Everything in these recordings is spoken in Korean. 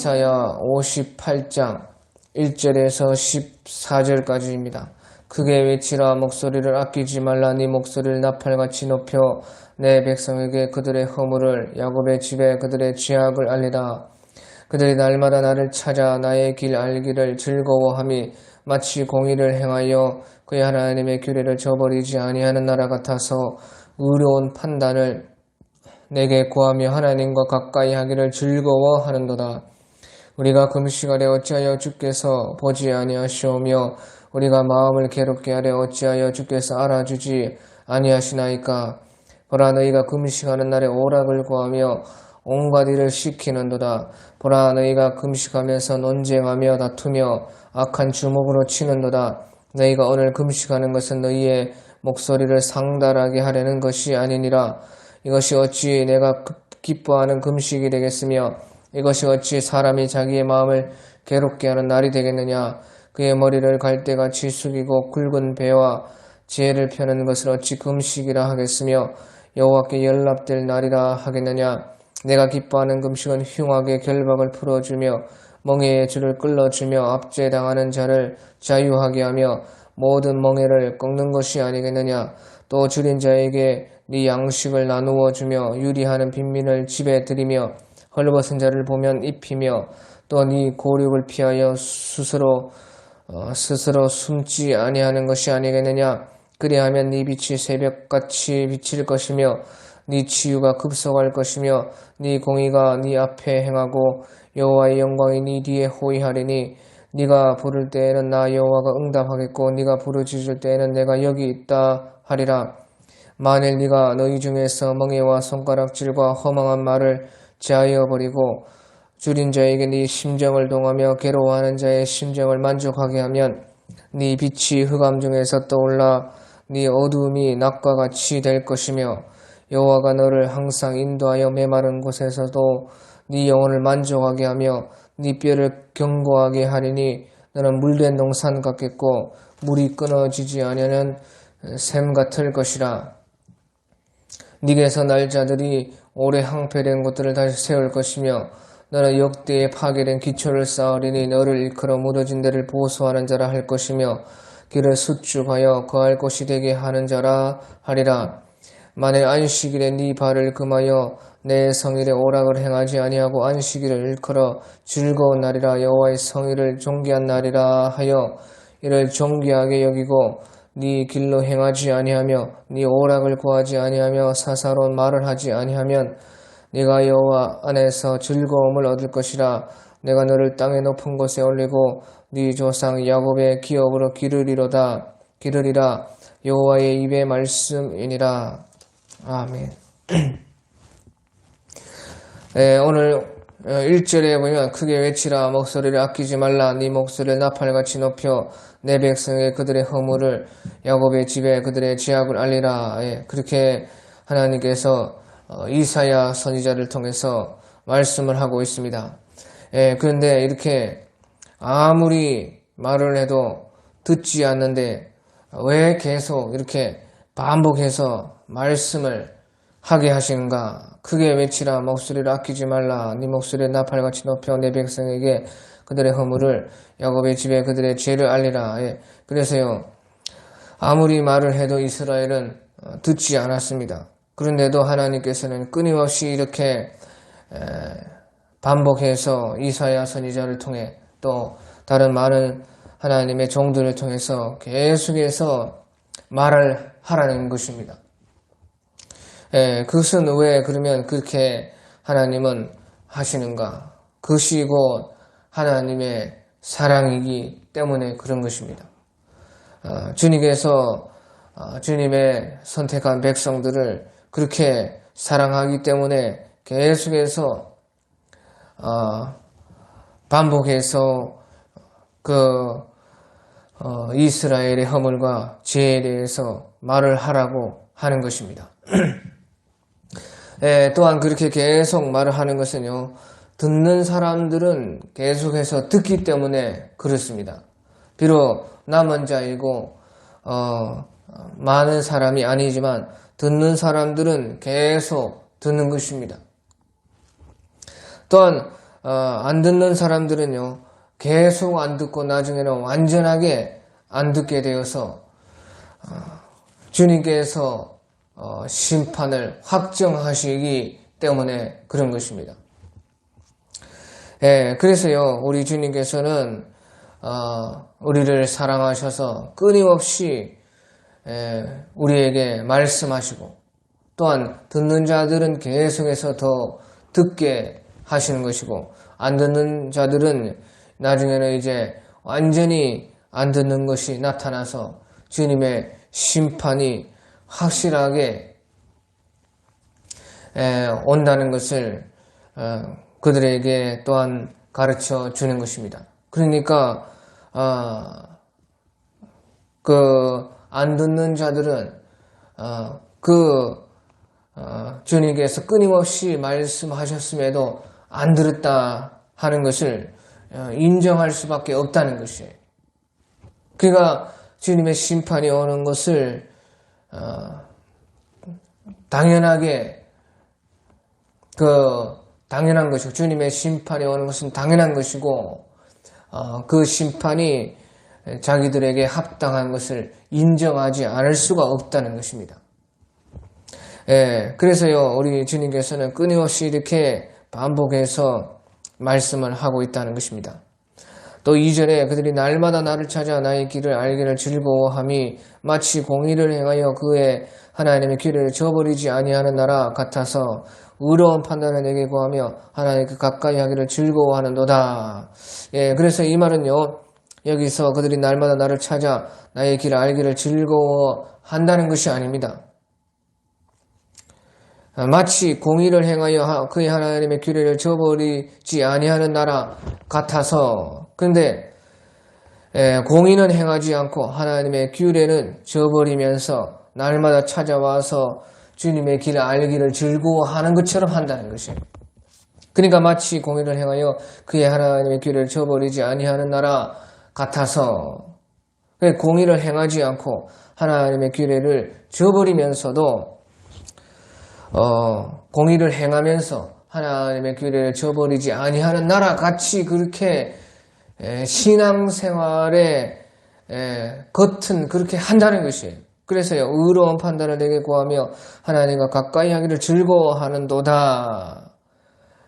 이사야 58장 1절에서 14절까지입니다. 크게 외치라. 목소리를 아끼지 말라. 네 목소리를 나팔같이 높여 내 백성에게 그들의 허물을, 야곱의 집에 그들의 죄악을 알리라. 그들이 날마다 나를 찾아 나의 길 알기를 즐거워함이 마치 공의를 행하여 그의 하나님의 규례를 저버리지 아니하는 나라 같아서 의로운 판단을 내게 구하며 하나님과 가까이 하기를 즐거워하는도다. 우리가 금식하되 어찌하여 주께서 보지 아니하시오며 우리가 마음을 괴롭게 하되 어찌하여 주께서 알아주지 아니하시나이까. 보라, 너희가 금식하는 날에 오락을 구하며 온갖 일을 시키는도다. 보라, 너희가 금식하면서 논쟁하며 다투며 악한 주먹으로 치는도다. 너희가 오늘 금식하는 것은 너희의 목소리를 상달하게 하려는 것이 아니니라. 이것이 어찌 내가 기뻐하는 금식이 되겠으며 이것이 어찌 사람이 자기의 마음을 괴롭게 하는 날이 되겠느냐. 그의 머리를 갈대같이 숙이고 굵은 배와 지혜를 펴는 것을 어찌 금식이라 하겠으며 여호와께 연락될 날이라 하겠느냐. 내가 기뻐하는 금식은 흉악의 결박을 풀어주며 멍에의 줄을 끌어주며 압제당하는 자를 자유하게 하며 모든 멍에를 꺾는 것이 아니겠느냐. 또 줄인 자에게 네 양식을 나누어 주며 유리하는 빈민을 집에 들이며 헐벗은 자를 보면 입히며 또 네 고륙을 피하여 스스로 숨지 아니하는 것이 아니겠느냐. 그리하면 네 빛이 새벽같이 비칠 것이며 네 치유가 급속할 것이며 네 공의가 네 앞에 행하고 여호와의 영광이 네 뒤에 호위하리니 네가 부를 때에는 나 여호와가 응답하겠고 네가 부르짖을 때에는 내가 여기 있다 하리라. 만일 네가 너희 중에서 멍에와 손가락질과 허망한 말을 제하여 버리고 줄인 자에게 네 심정을 동하며 괴로워하는 자의 심정을 만족하게 하면 네 빛이 흑암 중에서 떠올라 네 어두움이 낮과 같이 될 것이며 여호와가 너를 항상 인도하여 메마른 곳에서도 네 영혼을 만족하게 하며 네 뼈를 견고하게 하리니 너는 물된 동산 같겠고 물이 끊어지지 아니하는 샘 같을 것이라. 네게서 날 자들이 오래 항폐된 곳들을 다시 세울 것이며 너는 역대에 파괴된 기초를 쌓으리니 너를 일컬어 무너진 데를 보수하는 자라 할 것이며 길을 수축하여 거할 곳이 되게 하는 자라 하리라. 만일 안식일에 네 발을 금하여 내 성일에 오락을 행하지 아니하고 안식일을 일컬어 즐거운 날이라 여호와의 성일을 존귀한 날이라 하여 이를 존귀하게 여기고 네 길로 행하지 아니하며 네 오락을 구하지 아니하며 사사로운 말을 하지 아니하면 네가 여호와 안에서 즐거움을 얻을 것이라. 내가 너를 땅의 높은 곳에 올리고 네 조상 야곱의 기업으로 기르리라. 여호와의 입의 말씀이니라. 아멘. 네, 오늘 1절에 보면 크게 외치라. 목소리를 아끼지 말라. 네 목소리를 나팔같이 높여 내 백성의 그들의 허물을, 야곱의 집에 그들의 죄악을 알리라. 그렇게 하나님께서 이사야 선지자를 통해서 말씀을 하고 있습니다. 그런데 이렇게 아무리 말을 해도 듣지 않는데 왜 계속 이렇게 반복해서 말씀을 하게 하시는가? 크게 외치라. 목소리를 아끼지 말라. 네 목소리를 나팔같이 높여 내 백성에게 그들의 허물을, 야곱의 집에 그들의 죄를 알리라. 그래서요, 아무리 말을 해도 이스라엘은 듣지 않았습니다. 그런데도 하나님께서는 끊임없이 이렇게 반복해서 이사야 선지자를 통해 또 다른 많은 하나님의 종들을 통해서 계속해서 말을 하라는 것입니다. 그것은 왜 그러면 그렇게 하나님은 하시는가? 그것이 곧 하나님의 사랑이기 때문에 그런 것입니다. 주님께서 주님의 선택한 백성들을 그렇게 사랑하기 때문에 계속해서 반복해서 이스라엘의 허물과 죄에 대해서 말을 하라고 하는 것입니다. 또한 그렇게 계속 말을 하는 것은요, 듣는 사람들은 계속해서 듣기 때문에 그렇습니다. 비록 남은 자이고 많은 사람이 아니지만 듣는 사람들은 계속 듣는 것입니다. 또한 안 듣는 사람들은요, 계속 안 듣고 나중에는 완전하게 안 듣게 되어서 주님께서 심판을 확정하시기 때문에 그런 것입니다. 예, 그래서요, 우리 주님께서는 우리를 사랑하셔서 끊임없이 우리에게 말씀하시고, 또한 듣는 자들은 계속해서 더 듣게 하시는 것이고, 안 듣는 자들은 나중에는 이제 완전히 안 듣는 것이 나타나서 주님의 심판이 확실하게 온다는 것을 그들에게 또한 가르쳐 주는 것입니다. 그러니까 안 듣는 자들은 주님께서 끊임없이 말씀하셨음에도 안 들었다 하는 것을 인정할 수밖에 없다는 것이에요. 그러니까 주님의 심판이 오는 것을 당연하게 당연한 것이고, 주님의 심판이 오는 것은 당연한 것이고, 그 심판이 자기들에게 합당한 것을 인정하지 않을 수가 없다는 것입니다. 그래서요, 우리 주님께서는 끊임없이 이렇게 반복해서 말씀을 하고 있다는 것입니다. 또 2절에 그들이 날마다 나를 찾아 나의 길을 알기를 즐거워함이 마치 공의를 행하여 그의 하나님의 규례를 저버리지 아니하는 나라 같아서 의로운 판단을 내게 구하며 하나님께 가까이 하기를 즐거워하는도다. 그래서 이 말은요, 여기서 그들이 날마다 나를 찾아 나의 길을 알기를 즐거워한다는 것이 아닙니다. 마치 공의를 행하여 그의 하나님의 규례를 저버리지 아니하는 나라 같아서, 근데 공의는 행하지 않고 하나님의 규례는 저버리면서 날마다 찾아와서 주님의 길을 알기를 즐거워하는 것처럼 한다는 것이에요. 그러니까 마치 공의를 행하여 그의 하나님의 규례를 저버리지 아니하는 나라 같아서, 공의를 행하지 않고 하나님의 규례를 저버리면서도 공의를 행하면서 하나님의 규례를 저버리지 아니하는 나라 같이 그렇게 신앙생활의 겉은 그렇게 한다는 것이에요. 그래서요, 의로운 판단을 내게 구하며 하나님과 가까이 하기를 즐거워하는도다.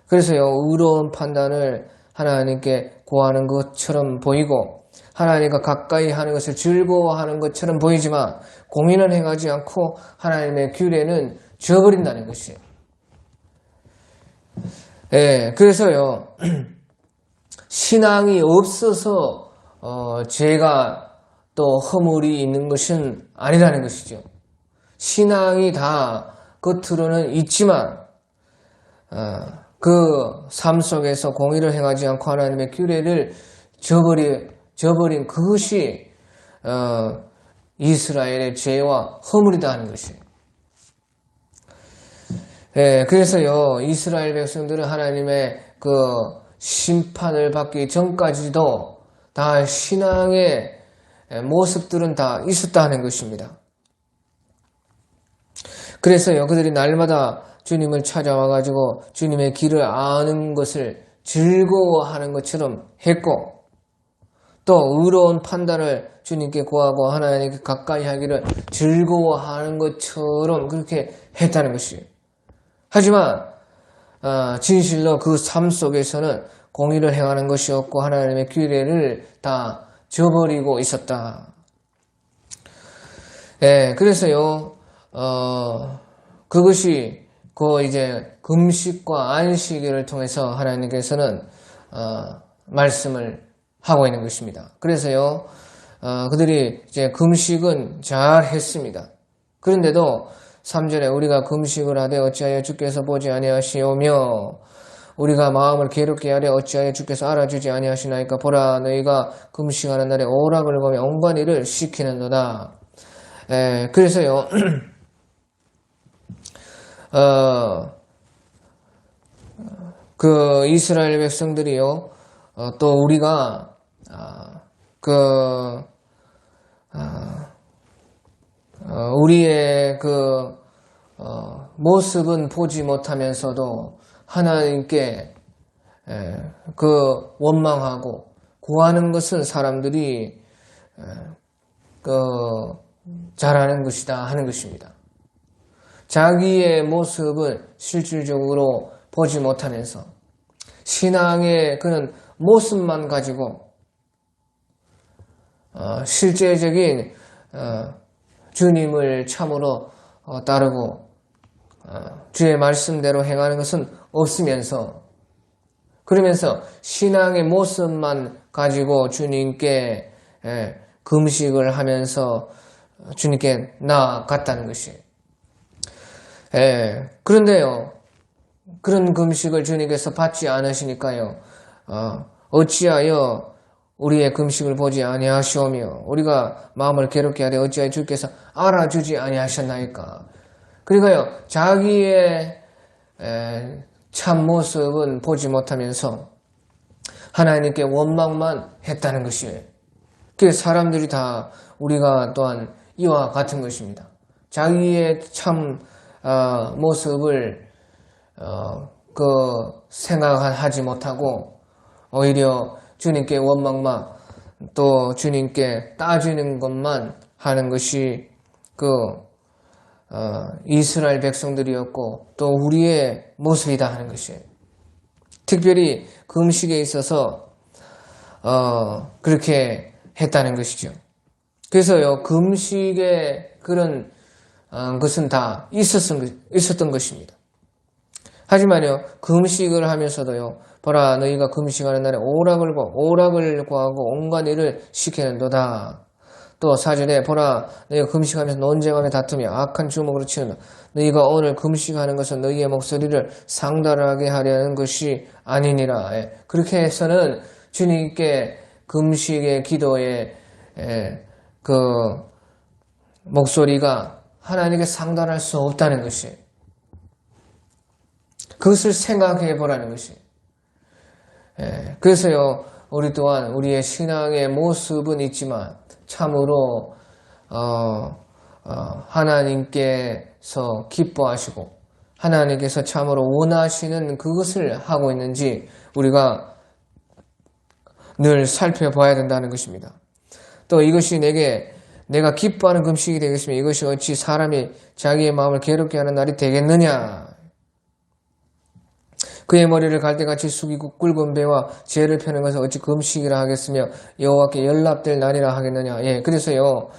그래서요, 의로운 판단을 하나님께 구하는 것처럼 보이고 하나님과 가까이 하는 것을 즐거워하는 것처럼 보이지만 공의는 행하지 않고 하나님의 규례는 지워버린다는 것이에요. 그래서요, 신앙이 없어서 죄가 또 허물이 있는 것은 아니라는 것이죠. 신앙이 다 겉으로는 있지만 그 삶 속에서 공의를 행하지 않고 하나님의 규례를 저버린 그것이 이스라엘의 죄와 허물이다 하는 것이에요. 그래서요, 이스라엘 백성들은 하나님의 그 심판을 받기 전까지도 다 신앙의 모습들은 다 있었다는 것입니다. 그래서요, 그들이 날마다 주님을 찾아와가지고 주님의 길을 아는 것을 즐거워하는 것처럼 했고, 또 의로운 판단을 주님께 구하고 하나님께 가까이 하기를 즐거워하는 것처럼 그렇게 했다는 것이에요. 하지만 진실로 그 삶 속에서는 공의를 행하는 것이 없고 하나님의 규례를 다 저버리고 있었다. 그래서요, 그것이 이제 금식과 안식일을 통해서 하나님께서는 말씀을 하고 있는 것입니다. 그래서요, 그들이 이제 금식은 잘 했습니다. 그런데도 3절에 우리가 금식을 하되 어찌하여 주께서 보지 아니하시오며 우리가 마음을 괴롭게 하되 어찌하여 주께서 알아주지 아니하시나이까 보라 너희가 금식하는 날에 오락을 거며 온갖 일을 시키는도다. 그래서요, 그 이스라엘 백성들이요, 또 우리가 우리의 모습은 보지 못하면서도 하나님께 그 원망하고 구하는 것은 사람들이 잘하는 것이다 하는 것입니다. 자기의 모습을 실질적으로 보지 못하면서 신앙의 그런 모습만 가지고 실제적인 주님을 참으로 따르고 주의 말씀대로 행하는 것은 없으면서 그러면서 신앙의 모습만 가지고 주님께 금식을 하면서 주님께 나아갔다는 것이에요. 그런데요, 그런 금식을 주님께서 받지 않으시니까요, 어찌하여 우리의 금식을 보지 아니하시오며 우리가 마음을 괴롭게 하되 어찌하여 주께서 알아주지 아니하셨나이까. 그러니까요, 자기의 참 모습은 보지 못하면서 하나님께 원망만 했다는 것이에요. 그 사람들이 다 우리가 또한 이와 같은 것입니다. 자기의 참 모습을 생각하지 못하고 오히려 주님께 원망만 또 주님께 따지는 것만 하는 것이 이스라엘 백성들이었고 또 우리의 모습이다 하는 것이에요. 특별히 금식에 있어서 그렇게 했다는 것이죠. 그래서요, 금식의 그런 것은 다 있었던 것입니다. 하지만요, 금식을 하면서도요, 보라 너희가 금식하는 날에 오락을 구하고 온갖 일을 시키는도다. 또 4절에 보라 너희가 금식하면서 논쟁하며 다투며 악한 주먹으로 치는다. 너희가 오늘 금식하는 것은 너희의 목소리를 상달하게 하려는 것이 아니니라. 그렇게 해서는 주님께 금식의 기도의 목소리가 하나님께 상달할 수 없다는 것이에요. 그것을 생각해 보라는 것이에요. 그래서요, 우리 또한 우리의 신앙의 모습은 있지만 참으로 하나님께서 기뻐하시고 하나님께서 참으로 원하시는 그것을 하고 있는지 우리가 늘 살펴봐야 된다는 것입니다. 또 이것이 내가 기뻐하는 금식이 되겠으면 이것이 어찌 사람이 자기의 마음을 괴롭게 하는 날이 되겠느냐. 그의 머리를 갈대같이 숙이고 굵은 배와 죄를 펴는 것은 어찌 금식이라 하겠으며 여호와께 연락될 날이라 하겠느냐. 그래서요,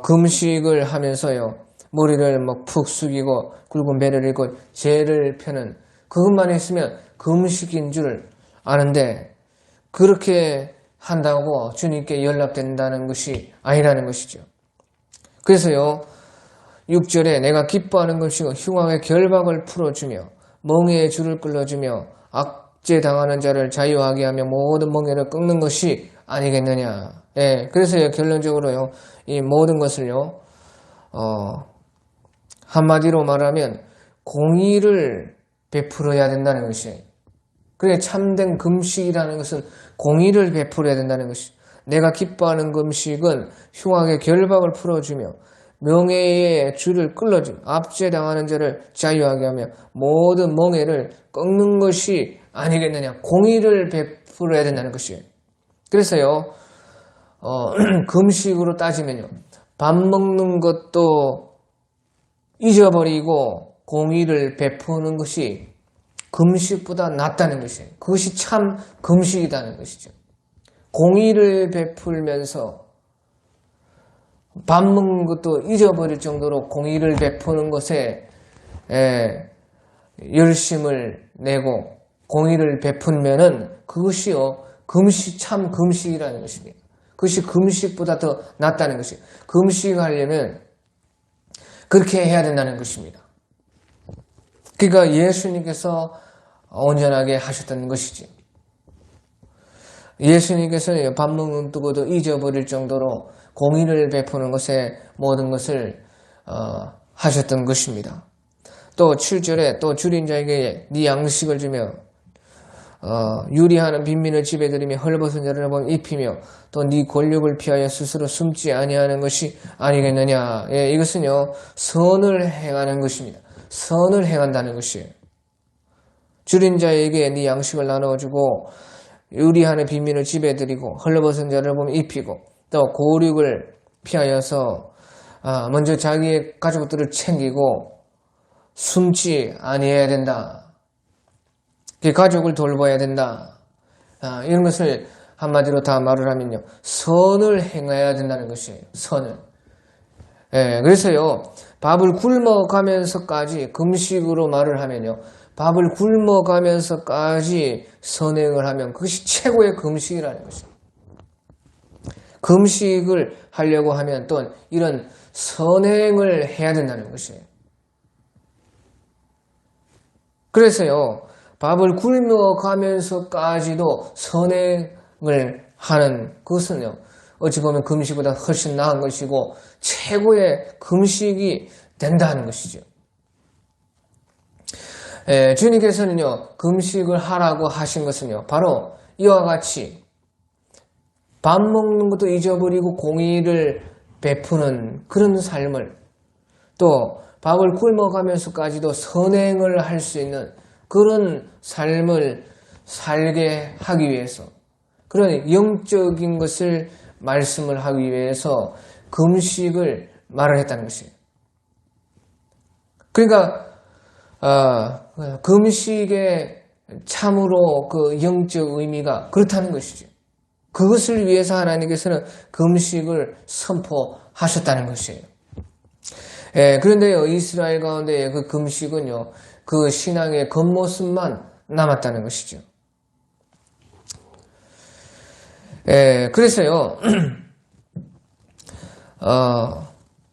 금식을 하면서요, 머리를 푹 숙이고 굵은 배를 입고 죄를 펴는 그것만 했으면 금식인 줄 아는데 그렇게 한다고 주님께 연락된다는 것이 아니라는 것이죠. 그래서요, 6절에 내가 기뻐하는 금식은 흉악의 결박을 풀어주며 멍에의 줄을 끌어주며 악죄 당하는 자를 자유하게 하며 모든 멍에를 꺾는 것이 아니겠느냐. 그래서요, 결론적으로요, 이 모든 것을요, 한마디로 말하면 공의를 베풀어야 된다는 것이에요. 그래, 참된 금식이라는 것은 공의를 베풀어야 된다는 것이. 내가 기뻐하는 금식은 흉악의 결박을 풀어주며 명예의 줄을 끌어주며 압제 당하는 자를 자유하게 하며 모든 멍에를 꺾는 것이 아니겠느냐. 공의를 베풀어야 된다는 것이에요. 그래서요, 금식으로 따지면요, 밥 먹는 것도 잊어버리고 공의를 베푸는 것이 금식보다 낫다는 것이에요. 그것이 참 금식이라는 것이죠. 공의를 베풀면서 밥 먹는 것도 잊어버릴 정도로 공의를 베푸는 것에 열심을 내고 공의를 베풀면은 그것이요, 참 금식이라는 것입니다. 그것이 금식보다 더 낫다는 것이에요. 금식하려면 그렇게 해야 된다는 것입니다. 그러니까 예수님께서 온전하게 하셨던 것이지. 예수님께서는 밥 먹는 것도 잊어버릴 정도로 공의를 베푸는 것에 모든 것을 하셨던 것입니다. 또 7절에 또 줄인 자에게 네 양식을 주며 유리하는 빈민을 집에 들이며 헐벗은 자를 보면 입히며 또 네 권력을 피하여 스스로 숨지 아니하는 것이 아니겠느냐. 이것은요, 선을 행하는 것입니다. 선을 행한다는 것이에요. 줄인 자에게 네 양식을 나누어주고 유리한의 빈민을 지배드리고 헐벗은 자를 보면 입히고 또 고륙을 피하여서 먼저 자기의 가족들을 챙기고 숨지 아니해야 된다. 가족을 돌봐야 된다. 이런 것을 한마디로 다 말을 하면요. 선을 행해야 된다는 것이에요. 선을. 그래서요. 밥을 굶어가면서까지 금식으로 말을 하면요. 밥을 굶어가면서까지 선행을 하면 그것이 최고의 금식이라는 것입니다. 금식을 하려고 하면 또 이런 선행을 해야 된다는 것이에요. 그래서요. 밥을 굶어가면서까지도 선행을 하는 그것은요. 어찌 보면 금식보다 훨씬 나은 것이고 최고의 금식이 된다는 것이죠. 주님께서는요. 금식을 하라고 하신 것은요. 바로 이와 같이 밥 먹는 것도 잊어버리고 공의를 베푸는 그런 삶을 또 밥을 굶어가면서까지도 선행을 할 수 있는 그런 삶을 살게 하기 위해서 그런 영적인 것을 말씀을 하기 위해서 금식을 말을 했다는 것이에요. 그러니까 금식의 참으로 그 영적 의미가 그렇다는 것이죠. 그것을 위해서 하나님께서는 금식을 선포하셨다는 것이에요. 그런데요, 이스라엘 가운데 그 금식은요, 그 신앙의 겉모습만 남았다는 것이죠. 그래서요,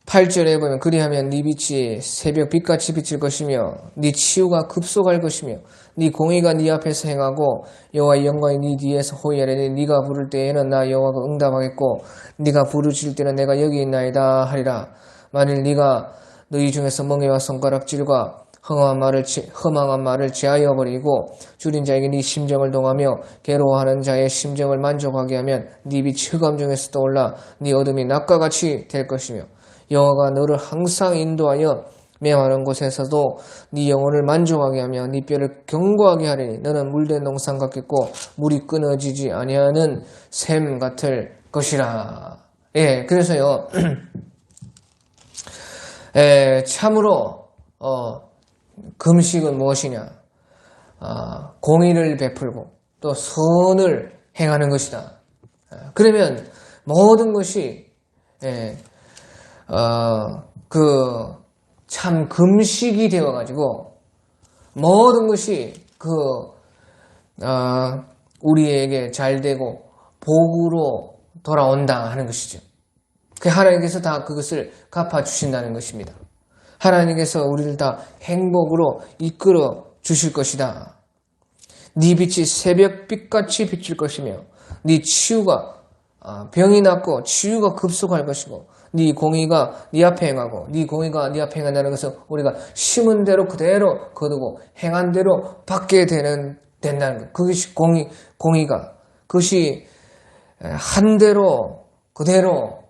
8절에 보면 그리하면 네 빛이 새벽 빛같이 비칠 것이며 네 치유가 급속할 것이며 네 공의가 네 앞에서 행하고 여호와의 영광이 네 뒤에서 호위하려니 네가 부를 때에는 나 여호와가 응답하겠고 네가 부르실 때는 내가 여기 있나이다 하리라. 만일 네가 너희 중에서 멍에와 손가락질과 험한 말을 제하여 버리고 줄인 자에게 네 심정을 동하며 괴로워하는 자의 심정을 만족하게 하면 네 빛이 흑암 중에서 떠올라 네 어둠이 낮과 같이 될 것이며 여호와가 너를 항상 인도하여 매하는 곳에서도 네 영혼을 만족하게 하며 네 뼈를 견고하게 하리니 너는 물된 농산 같겠고 물이 끊어지지 아니하는 샘 같을 것이라. 그래서요. 참으로 금식은 무엇이냐? 공의를 베풀고 또 선을 행하는 것이다. 그러면 모든 것이 참 금식이 되어가지고 모든 것이 우리에게 잘되고 복으로 돌아온다 하는 것이죠. 하나님께서 다 그것을 갚아주신다는 것입니다. 하나님께서 우리를 다 행복으로 이끌어 주실 것이다. 네 빛이 새벽빛같이 비칠 것이며 네 치유가 병이 낫고 치유가 급속할 것이고 네 공의가 네 앞에 행하고 네 공의가 네 앞에 행한다는 것은 우리가 심은 대로 그대로 거두고 행한 대로 받게 된다는 것. 그것이 공의가 그것이 한 대로 그대로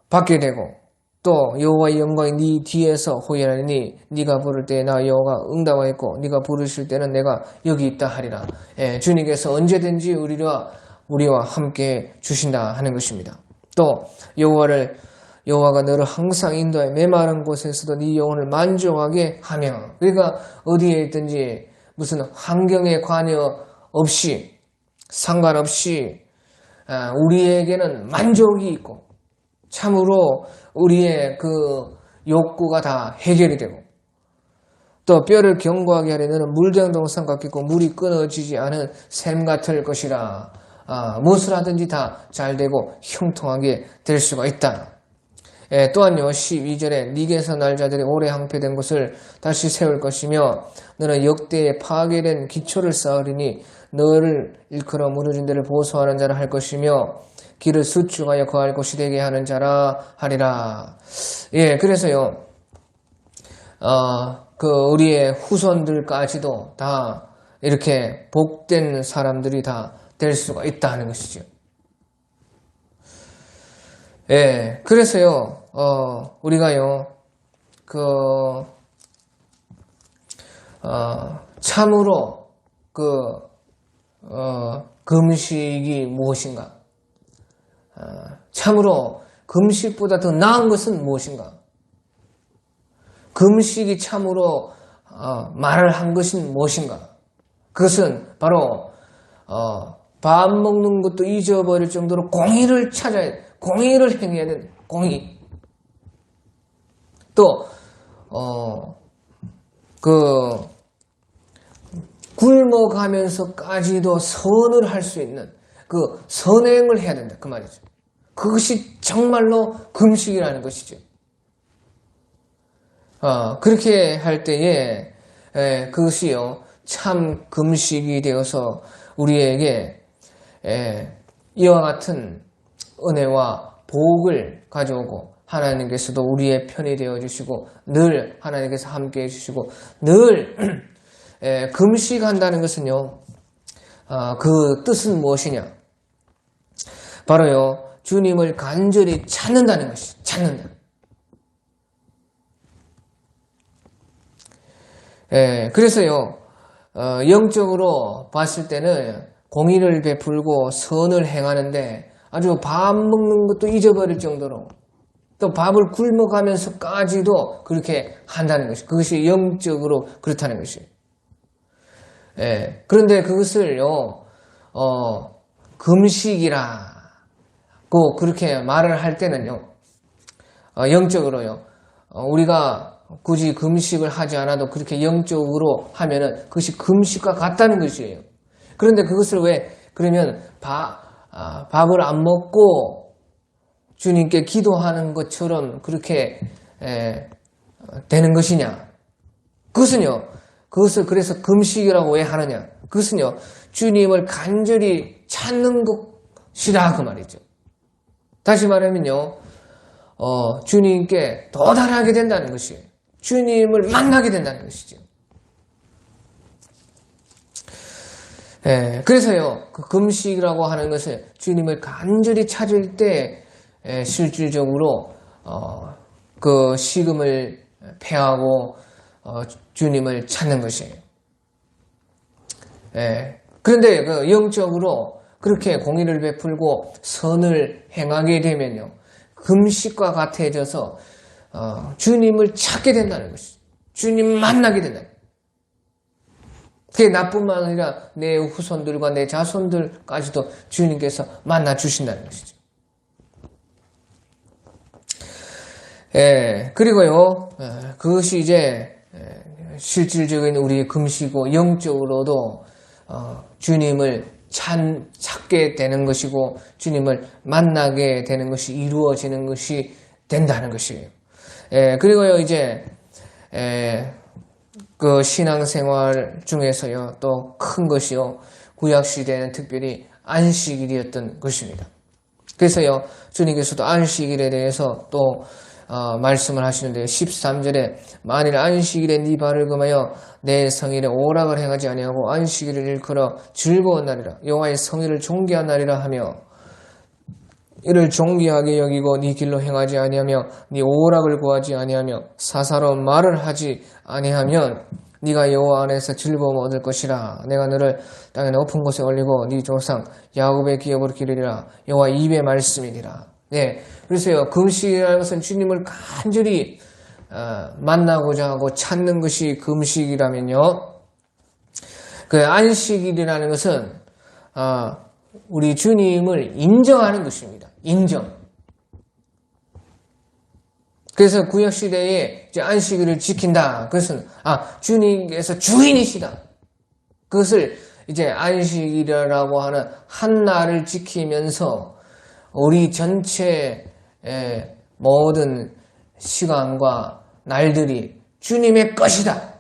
받게 되고 또 여호와의 영광이 네 뒤에서 호위하리니 네가 부를 때 나 여호와가 응답하였고 네가 부르실 때는 내가 여기 있다 하리라. 주님께서 언제든지 우리와 함께 주신다 하는 것입니다. 또 여호와가 너를 항상 인도하여 메마른 곳에서도 네 영혼을 만족하게 하며 그러니까 어디에 있든지 무슨 환경에 관여 없이 상관없이 우리에게는 만족이 있고 참으로 우리의 그 욕구가 다 해결이 되고 또 뼈를 견고하게 하려 너는 물된 동산 같겠고 물이 끊어지지 않은 샘 같을 것이라. 무엇을 하든지 다 잘되고 형통하게 될 수가 있다. 또한요 12절에 네게서 날 자들이 오래 항폐된 곳을 다시 세울 것이며 너는 역대에 파괴된 기초를 쌓으리니 너를 일컬어 무너진 데를 보수하는 자라 할 것이며 길을 수축하여 거할 곳이 되게 하는 자라 하리라. 그래서요 우리의 후손들까지도 다 이렇게 복된 사람들이 다 될 수가 있다 하는 것이죠. 그래서요, 우리가요, 참으로 금식이 무엇인가? 참으로 금식보다 더 나은 것은 무엇인가? 금식이 참으로 말을 한 것은 무엇인가? 그것은 바로 밥 먹는 것도 잊어버릴 정도로 공의를 찾아야 돼. 공의를 행해야 된다. 공의. 또 굶어가면서까지도 선을 할 수 있는 그 선행을 해야 된다. 그 말이죠. 그것이 정말로 금식이라는 것이죠. 그렇게 할 때에 그것이요 참 금식이 되어서 우리에게 이와 같은 은혜와 복을 가져오고 하나님께서도 우리의 편이 되어 주시고 늘 하나님께서 함께 해 주시고 늘 금식한다는 것은요 그 뜻은 무엇이냐? 바로요 주님을 간절히 찾는다는 것이 찾는다. 그래서요 영적으로 봤을 때는 공의를 베풀고 선을 행하는데 아주 밥 먹는 것도 잊어버릴 정도로 또 밥을 굶어가면서까지도 그렇게 한다는 것이 그것이 영적으로 그렇다는 것이. 그런데 그것을요 금식이라고 그렇게 말을 할 때는요 영적으로요 우리가 굳이 금식을 하지 않아도 그렇게 영적으로 하면은 그것이 금식과 같다는 것이에요. 그런데 그것을 왜 그러면 밥을 안 먹고 주님께 기도하는 것처럼 그렇게 되는 것이냐? 그것을 그래서 금식이라고 왜 하느냐? 그것은요 주님을 간절히 찾는 것이라 그 말이죠. 다시 말하면요 주님께 도달하게 된다는 것이에요. 주님을 만나게 된다는 것이죠. 그래서요, 그 금식이라고 하는 것을 주님을 간절히 찾을 때 실질적으로 그 식음을 패하고 주님을 찾는 것이에요. 그런데 그 영적으로 그렇게 공의를 베풀고 선을 행하게 되면요, 금식과 같아져서 주님을 찾게 된다는 것이죠. 주님 만나게 된다. 그게 나뿐만 아니라 내 후손들과 내 자손들까지도 주님께서 만나 주신다는 것이죠. 그리고요, 그것이 이제 실질적인 우리의 금시고 영적으로도 주님을 찾게 되는 것이고 주님을 만나게 되는 것이 이루어지는 것이 된다는 것이에요. 그리고요, 이제 그 신앙생활 중에서요, 또 큰 것이요, 구약시대에는 특별히 안식일이었던 것입니다. 그래서요, 주님께서도 안식일에 대해서 또 말씀을 하시는데요. 13절에 만일 안식일에 네 발을 금하여 내 성일에 오락을 행하지 아니하고 안식일을 일컬어 즐거운 날이라 여호와의 성일을 존귀한 날이라 하며 이를 존귀하게 여기고 네 길로 행하지 아니하며 네 오락을 구하지 아니하며 사사로운 말을 하지 아니하면 네가 여호와 안에서 즐거움을 얻을 것이라. 내가 너를 땅의 높은 곳에 올리고 네 조상 야곱의 기업으로 기르리라. 여호와 입의 말씀이니라. 네, 그래서요 금식이라는 것은 주님을 간절히 만나고자 하고 찾는 것이 금식이라면요, 그 안식일이라는 것은 우리 주님을 인정하는 것입니다. 인정. 그래서 구약시대에 이제 안식일을 지킨다. 그것은 주님께서 주인이시다. 그것을 이제 안식일이라고 하는 한 날을 지키면서 우리 전체의 모든 시간과 날들이 주님의 것이다.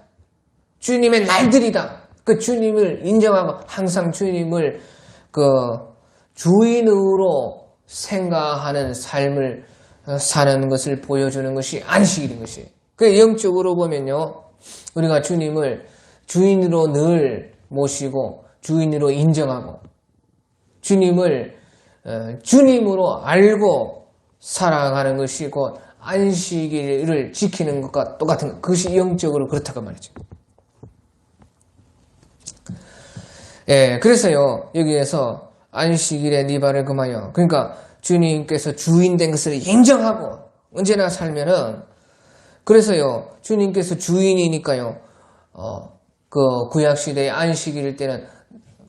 주님의 날들이다. 그 주님을 인정하고 항상 주님을 그 주인으로 생각하는 삶을 사는 것을 보여주는 것이 안식일인 것이에요. 그 영적으로 보면요, 우리가 주님을 주인으로 늘 모시고 주인으로 인정하고 주님을 주님으로 알고 살아가는 것이 곧 안식일을 지키는 것과 똑같은 것. 그것이 영적으로 그렇다고 말이죠. 예, 그래서요, 여기에서 안식일에 네 발을 금하여. 그러니까 주님께서 주인 된 것을 인정하고 언제나 살면은, 그래서요, 주님께서 주인이니까요, 그 구약시대의 안식일일 때는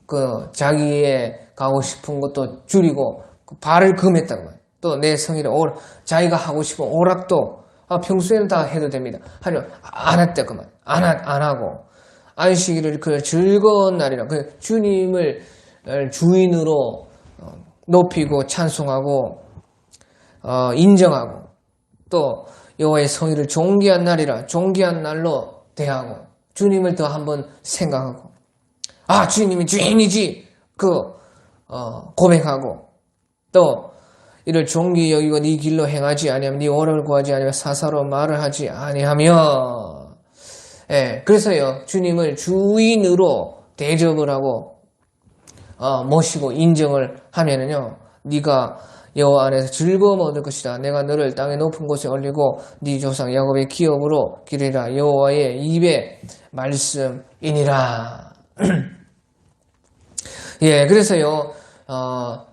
그 자기의 가고 싶은 것도 줄이고 그 발을 금했다고 말이에요. 또 내 성일에 자기가 하고 싶은 오락도 평소에는 다 해도 됩니다. 하지만 안 했다 그 말. 안 하고 안식일을 그 즐거운 날이라 그 주님을 주인으로 높이고 찬송하고 인정하고 또 여호와의 성일을 존귀한 날이라 존귀한 날로 대하고 주님을 더 한번 생각하고 주님이 주인이지 고백하고 또 이를 존귀 여기고 네 길로 행하지 아니하면 네 오를 구하지 아니하면 사사로 말을 하지 아니하며 그래서요 주님을 주인으로 대접을 하고 모시고 인정을 하면은요 네가 여호와 안에서 즐거움 얻을 것이다. 내가 너를 땅의 높은 곳에 올리고 네 조상 야곱의 기업으로 기르리라. 여호와의 입의 말씀이니라. 예, 그래서요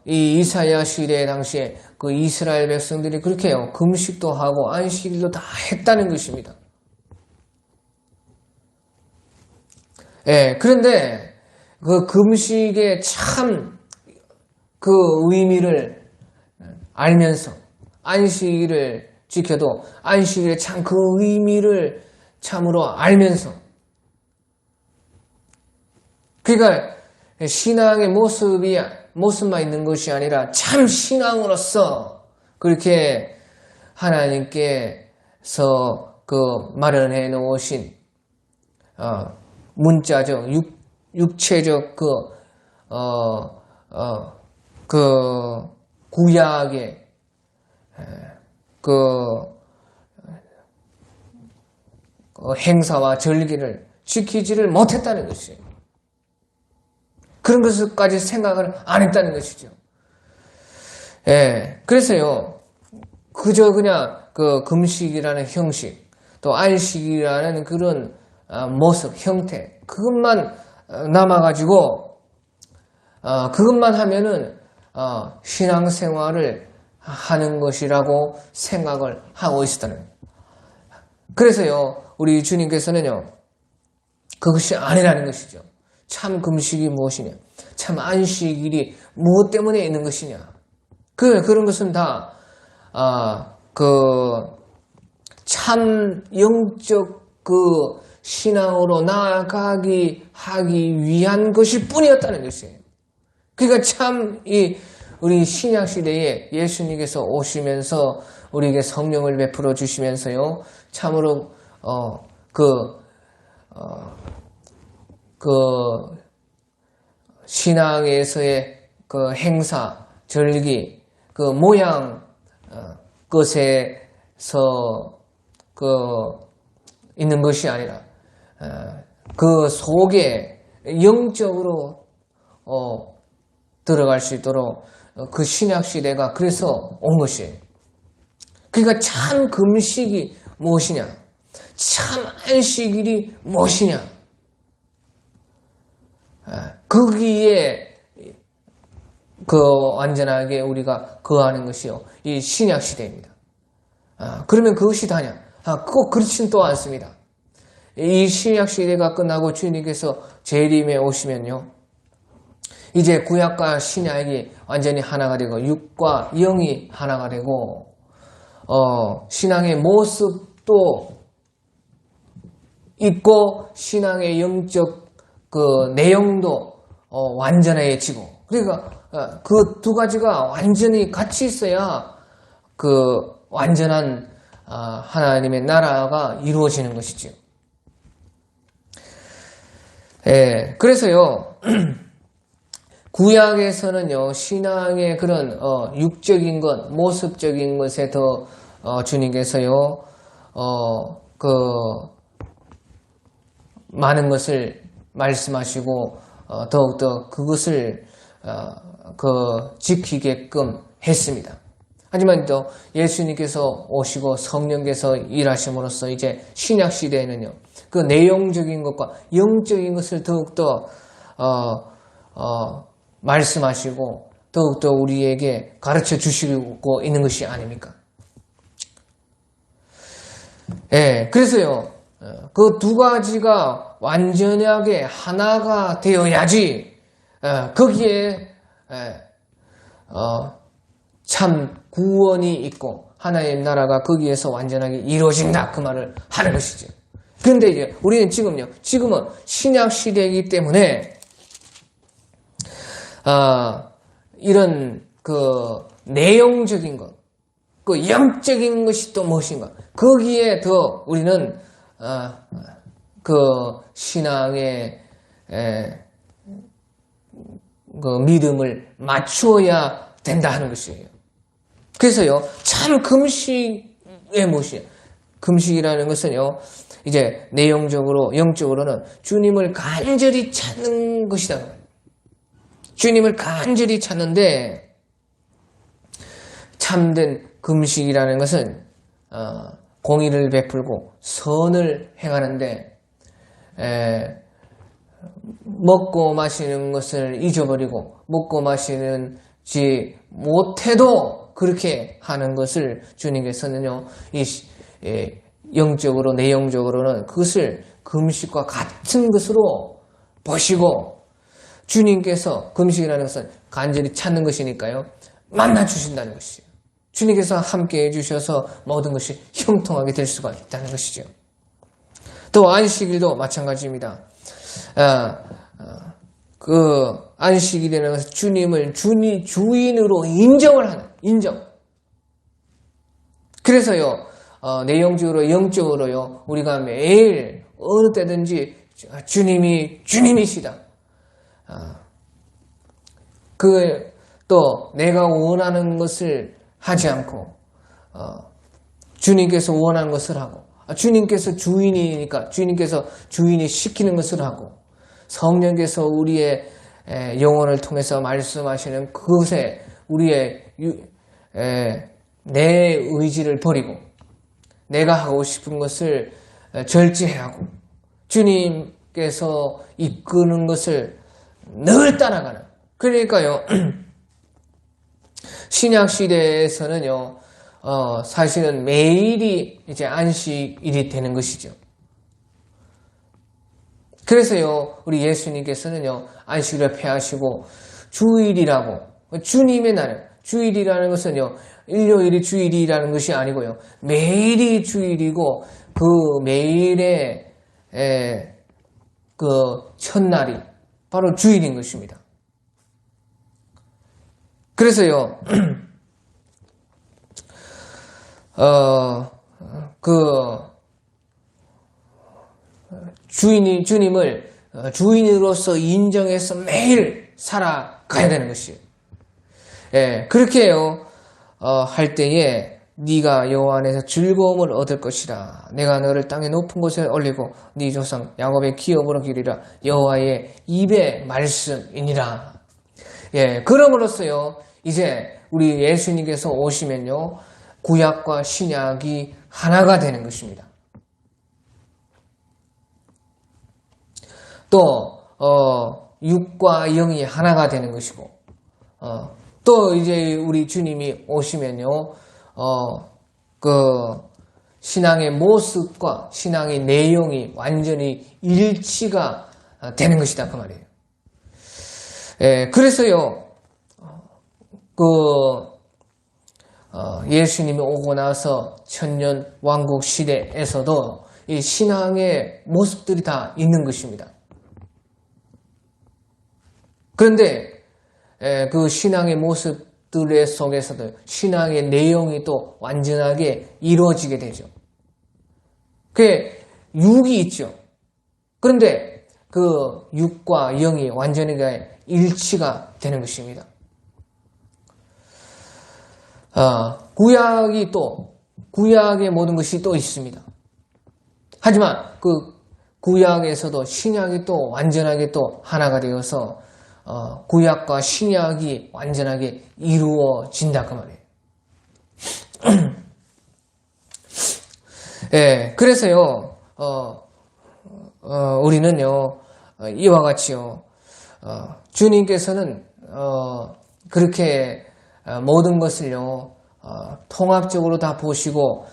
이 이사야 시대 당시에 그 이스라엘 백성들이 그렇게요 금식도 하고 안식일도 다 했다는 것입니다. 예, 그런데 그 금식의 참 그 의미를 알면서 안식일을 지켜도 안식일의 참 그 의미를 참으로 알면서 그러니까 신앙의 모습만 있는 것이 아니라 참 신앙으로서 그렇게 하나님께서 그 마련해 놓으신 문자적 육체적 그 구약의 행사와 절기를 지키지를 못했다는 것이에요. 그런 것까지 생각을 안 했다는 것이죠. 예, 그래서요, 그저 그냥 그 금식이라는 형식, 또 안식이라는 그런 모습, 형태, 그것만 남아가지고, 그것만 하면은, 신앙생활을 하는 것이라고 생각을 하고 있었다는 거예요. 그래서요, 우리 주님께서는요, 그것이 아니라는 것이죠. 참 금식이 무엇이냐? 참 안식일이 무엇 때문에 있는 것이냐? 그런 것은 다, 참 영적 신앙으로 나아가기 하기 위한 것일 뿐이었다는 것이에요. 그러니까 참 우리 신약 시대에 예수님께서 오시면서 우리에게 성령을 베풀어 주시면서요, 참으로 신앙에서의 그 행사, 절기, 그 모양 것에서 있는 것이 아니라 그 속에 영적으로 들어갈 수 있도록 그 신약 시대가 그래서 온 것이에요. 그러니까 참 금식이 무엇이냐? 참 안식일이 무엇이냐? 거기에 완전하게 우리가 거하는 것이요. 이 신약 시대입니다. 그러면 그것이 다냐? 꼭 그렇진 또 않습니다. 이 신약 시대가 끝나고 주님께서 재림에 오시면요. 이제 구약과 신약이 완전히 하나가 되고 육과 영이 하나가 되고 신앙의 모습도 있고 신앙의 영적 그 내용도 완전해지고 그러니까 그 두 가지가 완전히 같이 있어야 그 완전한 하나님의 나라가 이루어지는 것이죠. 예, 그래서요 구약에서는요 신앙의 그런 육적인 것, 모습적인 것에 더 주님께서요 많은 것을 말씀하시고 더욱더 그것을 지키게끔 했습니다. 하지만 또 예수님께서 오시고 성령께서 일하심으로써 이제 신약 시대에는요 그 내용적인 것과 영적인 것을 더욱더 말씀하시고 더욱더 우리에게 가르쳐 주시고 있는 것이 아닙니까? 예, 그래서요, 그 두 가지가 완전하게 하나가 되어야지, 거기에, 참 구원이 있고, 하나님 나라가 거기에서 완전하게 이루어진다. 그 말을 하는 것이죠. 그런데 이제 우리는 지금은 신약 시대이기 때문에, 이런 그 내용적인 것, 그 영적인 것이 또 무엇인가? 거기에 더 우리는 그 신앙의 그 믿음을 맞추어야 된다 하는 것이에요. 그래서요, 참 금식의 무엇이에요? 금식이라는 것은요, 이제 내용적으로, 영적으로는 주님을 간절히 찾는 것이다. 주님을 간절히 찾는데, 참된 금식이라는 것은 공의를 베풀고 선을 행하는데, 먹고 마시는 것을 잊어버리고 먹고 마시는지 못해도 그렇게 하는 것을 주님께서는요, 영적으로, 내용적으로는 그것을 금식과 같은 것으로 보시고, 주님께서 금식이라는 것은 간절히 찾는 것이니까요, 만나주신다는 것이에요. 주님께서 함께 해주셔서 모든 것이 형통하게 될 수가 있다는 것이죠. 또 안식일도 마찬가지입니다. 그 안식일이라는 것은 주님을 주인으로 인정을 하는, 인정. 그래서요, 내용적으로, 영적으로요, 우리가 매일 어느 때든지 주님이 주님이시다. 또 내가 원하는 것을 하지 않고 주님께서 원하는 것을 하고, 주님께서 주인이니까 주님께서 주인이 시키는 것을 하고, 성령께서 우리의 영혼을 통해서 말씀하시는 그것에 우리의 내 의지를 버리고 내가 하고 싶은 것을 절제하고 주님께서 이끄는 것을 늘 따라가는, 그러니까요, 신약 시대에서는요, 사실은 매일이 이제 안식일이 되는 것이죠. 그래서요, 우리 예수님께서는요, 안식일을 폐하시고 주일이라고, 주님의 날, 주일이라는 것은요, 일요일이 주일이라는 것이 아니고요, 매일이 주일이고 그 매일의 그 첫날이 바로 주일인 것입니다. 그래서요, 주님을 주인으로서 인정해서 매일 살아가야 되는 것이에요. 예, 그렇게 해요, 할 때에 네가 여호와 안에서 즐거움을 얻을 것이라. 내가 너를 땅의 높은 곳에 올리고 네 조상 야곱의 기업으로 기리라. 여호와의 입의 말씀이니라. 예, 그럼으로써요, 이제 우리 예수님께서 오시면요, 구약과 신약이 하나가 되는 것입니다. 또 육과 영이 하나가 되는 것이고, 또 이제 우리 주님이 오시면요, 그 신앙의 모습과 신앙의 내용이 완전히 일치가 되는 것이다, 그 말이에요. 예, 그래서요, 예수님이 오고 나서 천년 왕국 시대에서도 이 신앙의 모습들이 다 있는 것입니다. 그런데 그 신앙의 모습들 속에서도 신앙의 내용이 또 완전하게 이루어지게 되죠. 그게 육이 있죠. 그런데 그 육과 영이 완전히 일치가 되는 것입니다. 구약의 모든 것이 또 있습니다. 하지만 그 구약에서도 신약이 또 완전하게 또 하나가 되어서 구약과 신약이 완전하게 이루어진다, 그 말이에요. 예, 그래서요, 우리는요, 이와 같이요, 주님께서는 그렇게 모든 것을요 통합적으로 다 보시고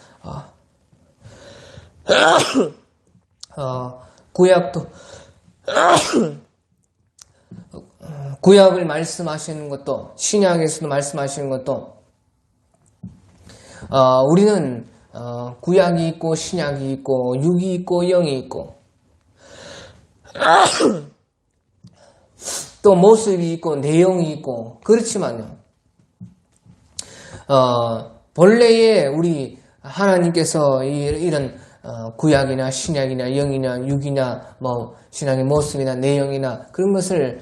구약도 구약을 말씀하시는 것도 신약에서도 말씀하시는 것도 우리는 구약이 있고 신약이 있고 육이 있고 영이 있고 또 모습이 있고 내용이 있고 그렇지만요 본래의 우리 하나님께서 이런 구약이나 신약이나 영이나 육이나 뭐 신약의 모습이나 내용이나 그런 것을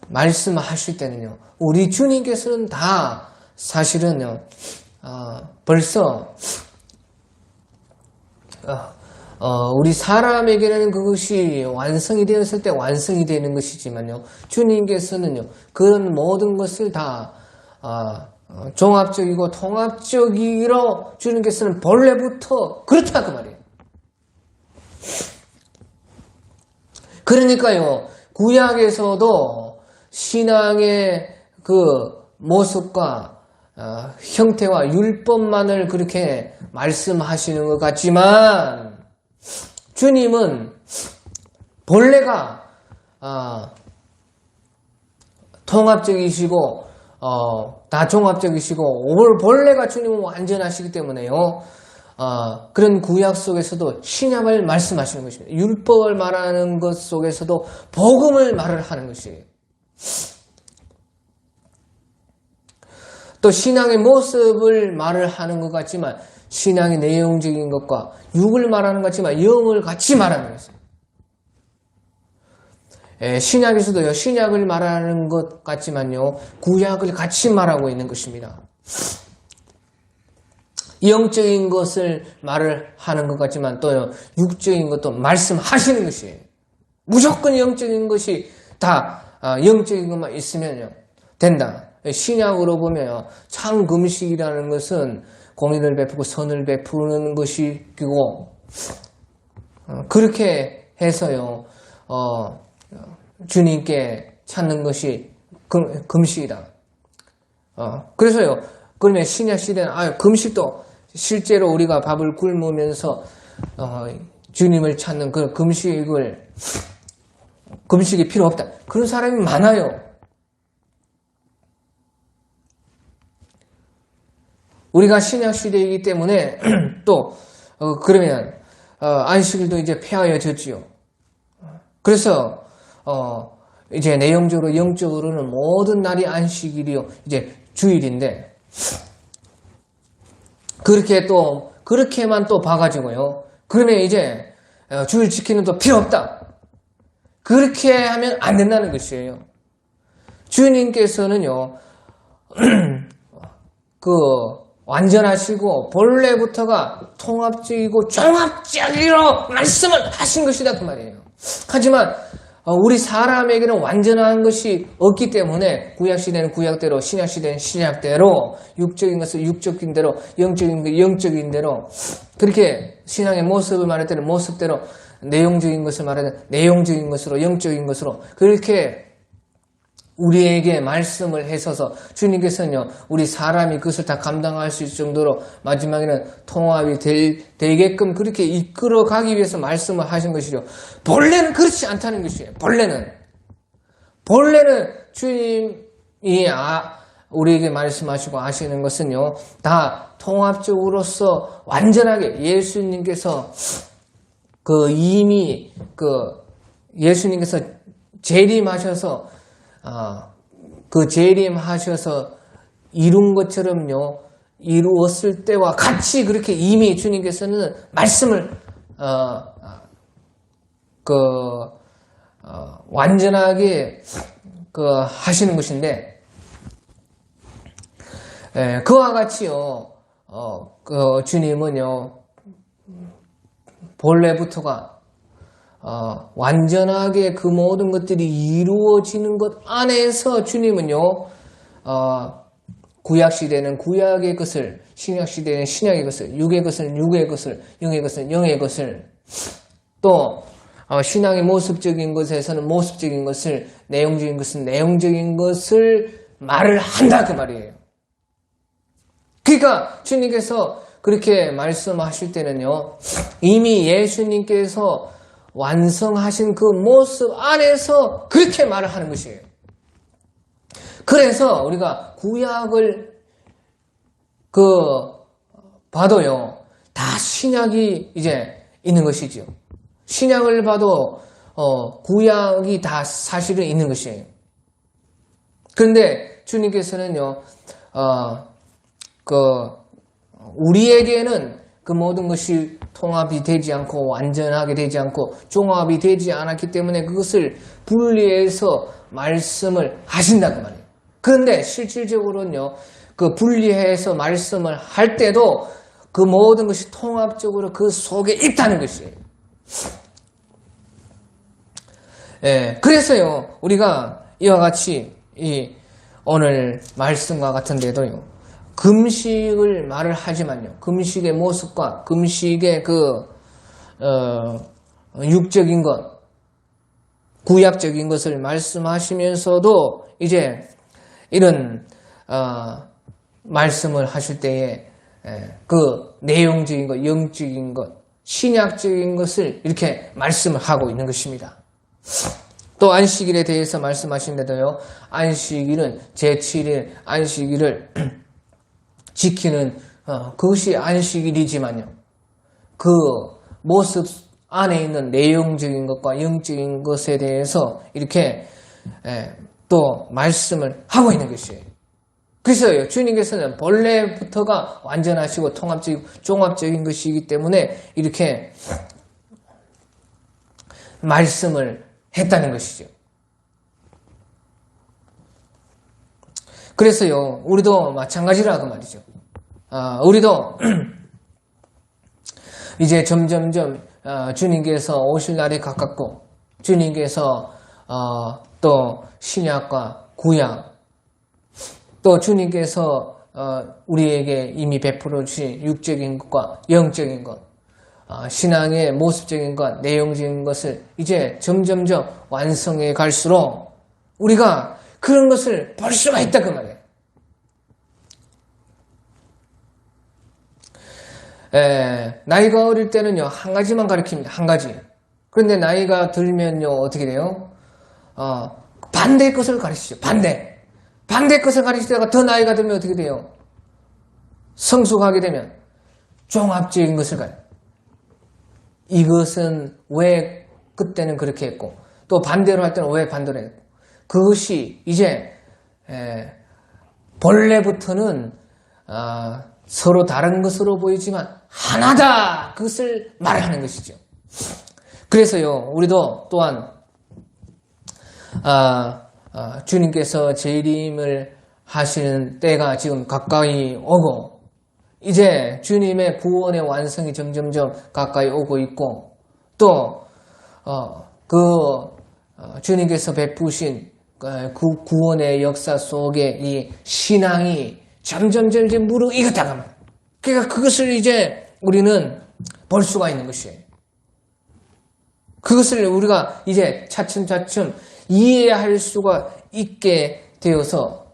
말씀하실 때는요 우리 주님께서는 다 사실은요 벌써 우리 사람에게는 그것이 완성이 되었을 때 완성이 되는 것이지만요 주님께서는요 그런 모든 것을 다 종합적이고 통합적이로 주님께서는 본래부터 그렇다 그 말이에요. 그러니까요 구약에서도 신앙의 그 모습과 형태와 율법만을 그렇게 말씀하시는 것 같지만 주님은 본래가 통합적이시고 다 종합적이시고 본래가 주님은 완전하시기 때문에요 그런 구약 속에서도 신약을 말씀하시는 것입니다. 율법을 말하는 것 속에서도 복음을 말을 하는 것이에요. 또 신앙의 모습을 말을 하는 것 같지만 신앙의 내용적인 것과 육을 말하는 것 같지만 영을 같이 말하는 것이에요. 신약에서도요 신약을 말하는 것 같지만요 구약을 같이 말하고 있는 것입니다. 영적인 것을 말을 하는 것 같지만 또요 육적인 것도 말씀하시는 것이에요. 무조건 영적인 것이 다 영적인 것만 있으면요 된다. 신약으로 보면 참 금식이라는 것은 공의를 베푸고 선을 베푸는 것이고 그렇게 해서요 주님께 찾는 것이 금식이다. 그래서요 그러면 신약 시대는 금식도 실제로 우리가 밥을 굶으면서 주님을 찾는 그 금식이 필요 없다. 그런 사람이 많아요. 우리가 신약 시대이기 때문에 또 그러면 안식일도 이제 폐하여졌지요. 그래서 이제 내용적으로 영적으로는 모든 날이 안식일이요 이제 주일인데 그렇게만 또 봐가지고요. 그러면 이제 주일 지키는 또 필요 없다. 그렇게 하면 안 된다는 것이에요. 주님께서는요 완전하시고 본래부터가 통합적이고 종합적으로 말씀을 하신 것이다 그 말이에요. 하지만 우리 사람에게는 완전한 것이 없기 때문에 구약시대는 구약대로 신약시대는 신약대로 육적인 것은 육적인 대로 영적인 것 영적인 대로 그렇게 신앙의 모습을 말할 때는 모습대로 내용적인 것을 말할 때는 내용적인 것으로 영적인 것으로 그렇게 우리에게 말씀을 해서서 주님께서는요 우리 사람이 그것을 다 감당할 수 있을 정도로 마지막에는 통합이 되게끔 그렇게 이끌어 가기 위해서 말씀을 하신 것이죠. 본래는 그렇지 않다는 것이에요. 본래는 주님이 우리에게 말씀하시고 하시는 것은요 다 통합적으로서 완전하게 예수님께서 이미 예수님께서 재림하셔서 재림하셔서 이룬 것처럼요 이루었을 때와 같이 그렇게 이미 주님께서는 말씀을 완전하게 하시는 것인데 그와 같이요 주님은요 본래부터가 완전하게 그 모든 것들이 이루어지는 것 안에서 주님은요 구약시대는 구약의 것을 신약시대는 신약의 것을 육의 것을 육의 것을 영의 것을 영의 것을 또 신앙의 모습적인 것에서는 모습적인 것을 내용적인 것은 내용적인 것을 말을 한다 그 말이에요. 그러니까 주님께서 그렇게 말씀하실 때는요, 이미 예수님께서 완성하신 그 모습 안에서 그렇게 말을 하는 것이에요. 그래서 우리가 구약을 봐도요, 다 신약이 이제 있는 것이죠. 신약을 봐도 구약이 다 사실은 있는 것이에요. 그런데 주님께서는요, 우리에게는 그 모든 것이 통합이 되지 않고 완전하게 되지 않고 종합이 되지 않았기 때문에 그것을 분리해서 말씀을 하신다 그 말이에요. 그런데 실질적으로는요, 그 분리해서 말씀을 할 때도 그 모든 것이 통합적으로 그 속에 있다는 것이에요. 예, 그래서요, 우리가 이와 같이 오늘 말씀과 같은 데도요, 금식을 말을 하지만요, 금식의 모습과 금식의 육적인 것, 구약적인 것을 말씀하시면서도 이제 이런 말씀을 하실 때에 그 내용적인 것, 영적인 것, 신약적인 것을 이렇게 말씀을 하고 있는 것입니다. 또 안식일에 대해서 말씀하신데도요, 안식일은 제7일 안식일을 지키는 그것이 안식일이지만요, 그 모습 안에 있는 내용적인 것과 영적인 것에 대해서 이렇게 또 말씀을 하고 있는 것이에요. 그래서요, 주님께서는 본래부터가 완전하시고 통합적이고 종합적인 것이기 때문에 이렇게 말씀을 했다는 것이죠. 그래서요, 우리도 마찬가지라고 말이죠. 우리도 이제 점점점 주님께서 오실 날이 가깝고, 주님께서 또 신약과 구약, 또 주님께서 우리에게 이미 베풀어 주신 육적인 것과 영적인 것, 신앙의 모습적인 것, 내용적인 것을 이제 점점점 완성해 갈수록 우리가 그런 것을 볼 수가 있다 그 말이에요. 나이가 어릴 때는요, 한 가지만 가르칩니다. 한 가지. 그런데 나이가 들면요, 어떻게 돼요? 반대의 것을 가르치죠. 반대의 것을 가르치다가 더 나이가 들면 어떻게 돼요? 성숙하게 되면 종합적인 것을 가르쳐요. 이것은 왜 그때는 그렇게 했고, 또 반대로 할 때는 왜 반대로 했고, 그것이 이제 본래부터는 서로 다른 것으로 보이지만 하나다, 그것을 말하는 것이죠. 그래서요, 우리도 또한 주님께서 재림을 하시는 때가 지금 가까이 오고, 이제 주님의 구원의 완성이 점점점 가까이 오고 있고, 또 주님께서 베푸신 그 구원의 역사 속에 이 신앙이 점점 무르익었다가 말이에요. 그러니까 그것을 이제 우리는 볼 수가 있는 것이에요. 그것을 우리가 이제 차츰차츰 이해할 수가 있게 되어서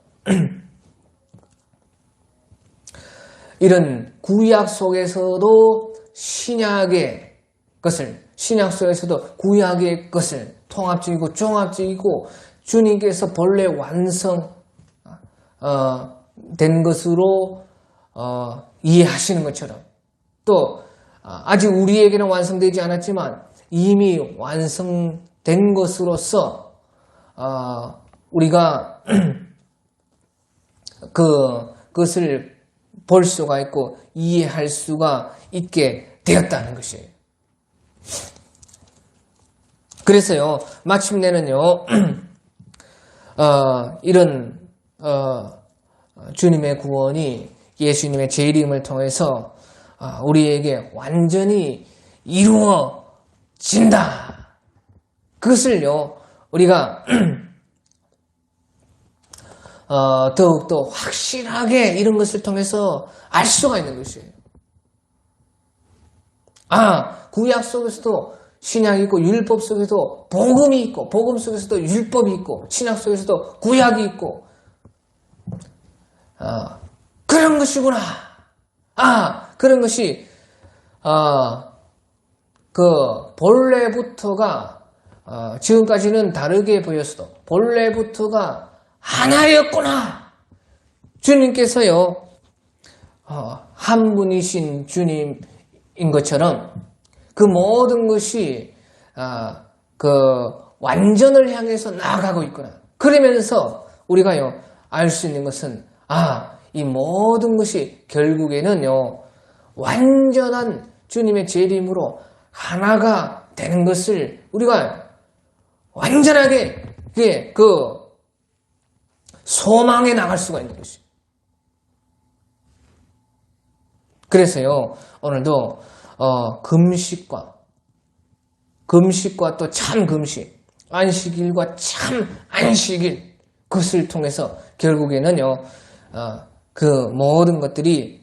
이런 구약 속에서도 신약의 것을, 신약 속에서도 구약의 것을 통합적이고 종합적이고 주님께서 본래 완성된 것으로 이해하시는 것처럼, 또 아직 우리에게는 완성되지 않았지만 이미 완성된 것으로서 우리가 그것을 볼 수가 있고 이해할 수가 있게 되었다는 것이에요. 그래서요, 마침내는요, 이런 주님의 구원이 예수님의 재림을 통해서 우리에게 완전히 이루어진다. 그것을요, 우리가 더욱더 확실하게 이런 것을 통해서 알 수가 있는 것이에요. 구약 속에서도 신약이 있고 율법 속에도 복음이 있고 복음 속에서도 율법이 있고 신약 속에서도 구약이 있고 그런 것이구나. 그런 것이 그 본래부터가 지금까지는 다르게 보였어도 본래부터가 하나였구나. 주님께서요 한 분이신 주님인 것처럼 그 모든 것이 그 완전을 향해서 나아가고 있구나. 그러면서 우리가요 알 수 있는 것은 이 모든 것이 결국에는요 완전한 주님의 재림으로 하나가 되는 것을 우리가 완전하게 그 소망에 나갈 수가 있는 것이. 그래서요 오늘도 금식과 또 참 금식, 안식일과 참 안식일, 그것을 통해서 결국에는요 그 모든 것들이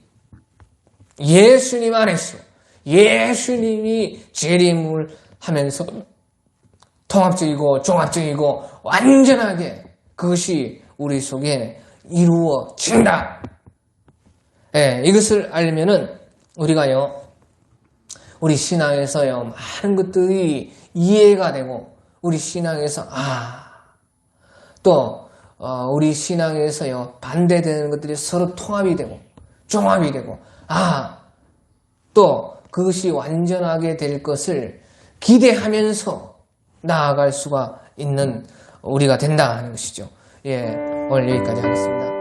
예수님 안에서 예수님이 재림을 하면서 통합적이고 종합적이고 완전하게 그것이 우리 속에 이루어진다. 이것을 알면은 우리가요 우리 신앙에서요 많은 것들이 이해가 되고 우리 신앙에서 또 우리 신앙에서요 반대되는 것들이 서로 통합이 되고 종합이 되고 또 그것이 완전하게 될 것을 기대하면서 나아갈 수가 있는 우리가 된다 하는 것이죠. 오늘 여기까지 하겠습니다.